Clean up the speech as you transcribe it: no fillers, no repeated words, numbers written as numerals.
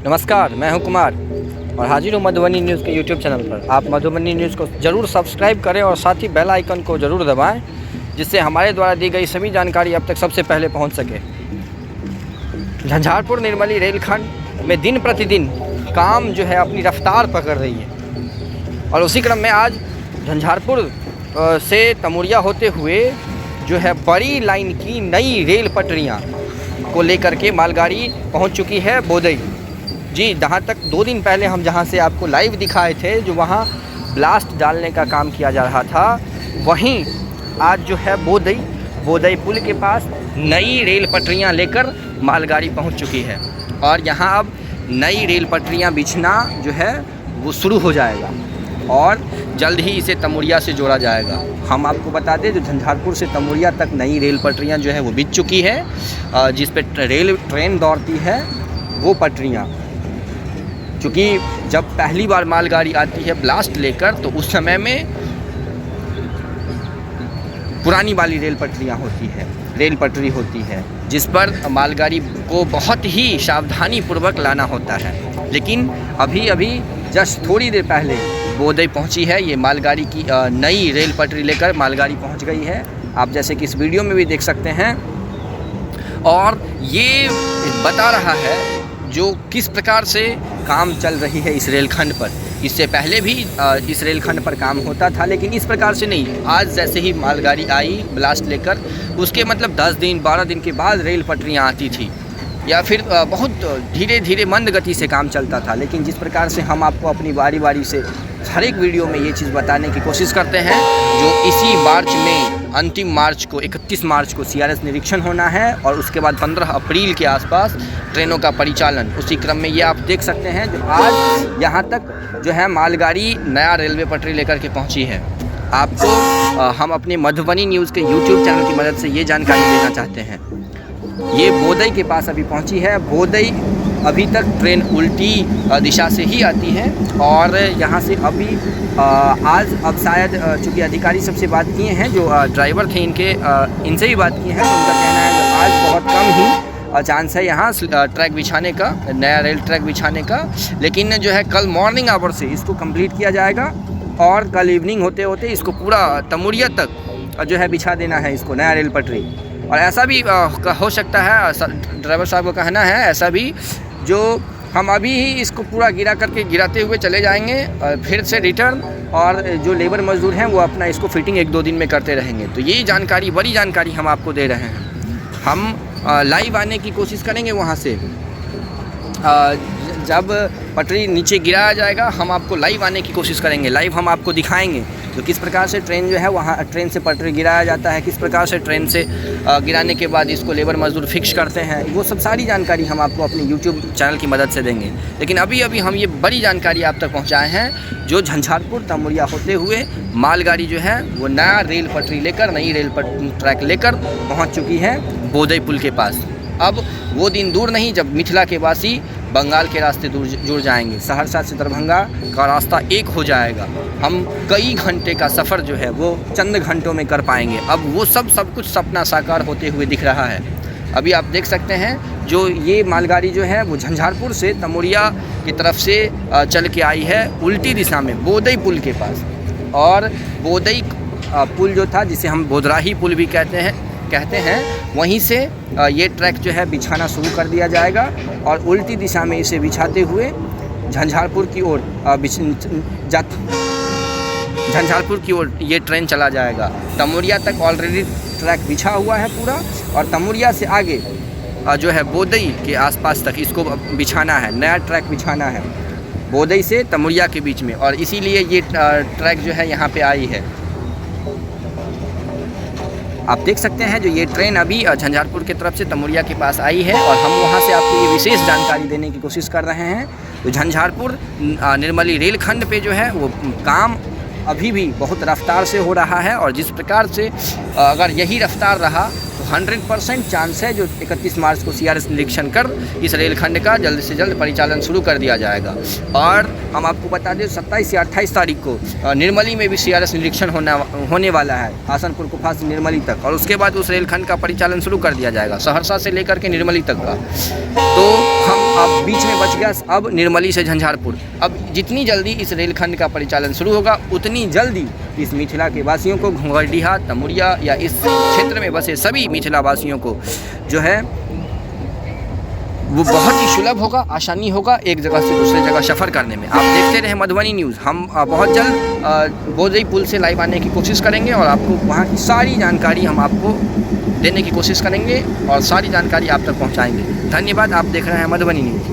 नमस्कार, मैं हूं कुमार और हाजिर हूं मधुबनी न्यूज़ के यूट्यूब चैनल पर। आप मधुबनी न्यूज़ को ज़रूर सब्सक्राइब करें और साथ ही बेल आइकन को ज़रूर दबाएं, जिससे हमारे द्वारा दी गई सभी जानकारी अब तक सबसे पहले पहुंच सके। झंझारपुर निर्मली रेलखंड में दिन प्रतिदिन काम जो है अपनी रफ्तार पकड़ रही है और उसी क्रम में आज झंझारपुर से तमुरिया होते हुए जो है बड़ी लाइन की नई रेल पटरियाँ को लेकर के मालगाड़ी पहुंच चुकी है बोदई। जी, जहाँ तक 2 दिन पहले हम जहाँ से आपको लाइव दिखाए थे, जो वहाँ ब्लास्ट डालने का काम किया जा रहा था, वहीं आज जो है बोदई पुल के पास नई रेल पटरियाँ लेकर मालगाड़ी पहुँच चुकी है और यहाँ अब नई रेल पटरियाँ बिछना जो है वो शुरू हो जाएगा और जल्द ही इसे तमुरिया से जोड़ा जाएगा। हम आपको बता दें, जो झंझारपुर से तमुरिया तक नई रेल पटरियाँ जो है वो बिछ चुकी है, जिस पे ट्रेन दौड़ती है वो पटरियाँ। क्योंकि जब पहली बार मालगाड़ी आती है ब्लास्ट लेकर, तो उस समय में पुरानी वाली रेल पटरी होती है जिस पर मालगाड़ी को बहुत ही सावधानी पूर्वक लाना होता है। लेकिन अभी जस्ट थोड़ी देर पहले बोदई पहुंची है ये मालगाड़ी की नई रेल पटरी लेकर मालगाड़ी पहुंच गई है, आप जैसे कि इस वीडियो में भी देख सकते हैं। और ये बता रहा है जो किस प्रकार से काम चल रही है इस रेलखंड पर। इससे पहले भी इस रेलखंड पर काम होता था, लेकिन इस प्रकार से नहीं। आज जैसे ही मालगाड़ी आई ब्लास्ट लेकर, उसके मतलब 10 दिन 12 दिन के बाद रेल पटरियाँ आती थी, या फिर बहुत धीरे धीरे मंद गति से काम चलता था। लेकिन जिस प्रकार से हम आपको अपनी बारी बारी से हर एक वीडियो में ये चीज़ बताने की कोशिश करते हैं, जो इसी मार्च में अंतिम मार्च को 31 मार्च को CRS निरीक्षण होना है और उसके बाद 15 अप्रैल के आसपास ट्रेनों का परिचालन। उसी क्रम में ये आप देख सकते हैं, जो आज यहाँ तक जो है मालगाड़ी नया रेलवे पटरी लेकर के पहुँची है। आपको हम अपने मधुबनी न्यूज़ के यूट्यूब चैनल की मदद से ये जानकारी देना चाहते हैं। ये बोदई के पास अभी पहुंची है। बोदई अभी तक ट्रेन उल्टी दिशा से ही आती है और यहाँ से अभी आज अब शायद चूँकि अधिकारी सबसे बात किए हैं, जो ड्राइवर थे इनसे भी बात की है, तो उनका कहना है कि आज बहुत कम ही चांस है यहाँ ट्रैक बिछाने का, नया रेल ट्रैक बिछाने का। लेकिन जो है कल मॉर्निंग आवर से इसको कंप्लीट किया जाएगा और कल इवनिंग होते होते इसको पूरा तमुरिया तक जो है बिछा देना है इसको, नया रेल पटरी। और ऐसा भी हो सकता है, ड्राइवर साहब का कहना है ऐसा भी, जो हम अभी ही इसको पूरा गिराते हुए चले जाएंगे फिर से रिटर्न, और जो लेबर मजदूर हैं वो अपना इसको फिटिंग 1-2 दिन में करते रहेंगे। तो ये जानकारी, बड़ी जानकारी हम आपको दे रहे हैं। हम लाइव आने की कोशिश करेंगे वहाँ से। जब पटरी नीचे गिराया जाएगा, हम आपको लाइव आने की कोशिश करेंगे। लाइव हम आपको दिखाएंगे तो किस प्रकार से ट्रेन जो है वहाँ ट्रेन से पटरी गिराया जाता है, किस प्रकार से ट्रेन से गिराने के बाद इसको लेबर मजदूर फिक्स करते हैं, वो सब सारी जानकारी हम आपको अपने यूट्यूब चैनल की मदद से देंगे। लेकिन अभी हम ये बड़ी जानकारी आप तक पहुँचाए हैं, जो झंझारपुर तमुरिया होते हुए मालगाड़ी जो है वो नया रेल पटरी लेकर, नई रेल ट्रैक लेकर पहुँच चुकी है बोदई पुल के पास। अब वो दिन दूर नहीं जब मिथिला के वासी बंगाल के रास्ते जुड़ जाएंगे। सहरसा से दरभंगा का रास्ता एक हो जाएगा। हम कई घंटे का सफ़र जो है वो चंद घंटों में कर पाएंगे। अब वो सब कुछ सपना साकार होते हुए दिख रहा है। अभी आप देख सकते हैं, जो ये मालगाड़ी जो है वो झंझारपुर से तमुरिया की तरफ से चल के आई है उल्टी दिशा में बोदई पुल के पास। और बोदई पुल जो था, जिसे हम बोदराही पुल भी कहते हैं, वहीं से ये ट्रैक जो है बिछाना शुरू कर दिया जाएगा और उल्टी दिशा में इसे बिछाते हुए झंझारपुर की ओर ये ट्रेन चला जाएगा। तमुरिया तक ऑलरेडी ट्रैक बिछा हुआ है पूरा, और तमुरिया से आगे जो है बोदई के आसपास तक इसको बिछाना है, नया ट्रैक बिछाना है बोदई से तमुरिया के बीच में। और इसीलिए ये ट्रैक जो है यहाँ पे आई है। आप देख सकते हैं, जो ये ट्रेन अभी झंझारपुर की तरफ से तमुरिया के पास आई है और हम वहाँ से आपको ये विशेष जानकारी देने की कोशिश कर रहे हैं। तो झंझारपुर निर्मली रेलखंड पे जो है वो काम अभी भी बहुत रफ्तार से हो रहा है, और जिस प्रकार से अगर यही रफ्तार रहा तो 100% चांस है जो 31 मार्च को CRS निरीक्षण कर इस रेलखंड का जल्द से जल्द परिचालन शुरू कर दिया जाएगा। और हम आपको बता दें 27 या 28 तारीख को निर्मली में भी CRS निरीक्षण होने वाला है, हासनपुर कुफा से निर्मली तक, और उसके बाद उस रेलखंड का परिचालन शुरू कर दिया जाएगा, सहरसा से लेकर के निर्मली तक का। तो हम अब बीच में बच गया अब निर्मली से झंझारपुर। अब जितनी जल्दी इस रेलखंड का परिचालन शुरू होगा उतनी जल्दी इस मिथिला के वासियों को, घोंघरडीहा, तमुरिया या इस क्षेत्र में बसे सभी मिथिला वासियों को जो है वो बहुत ही सुलभ होगा, आसानी होगा एक जगह से दूसरे जगह सफ़र करने में। आप देखते रहे मधुबनी न्यूज़। हम बहुत जल्द बोधई पुल से लाइव आने की कोशिश करेंगे और आपको वहाँ की सारी जानकारी हम आपको देने की कोशिश करेंगे और सारी जानकारी आप तक पहुँचाएँगे। धन्यवाद। आप देख रहे हैं मधुबनी न्यूज़।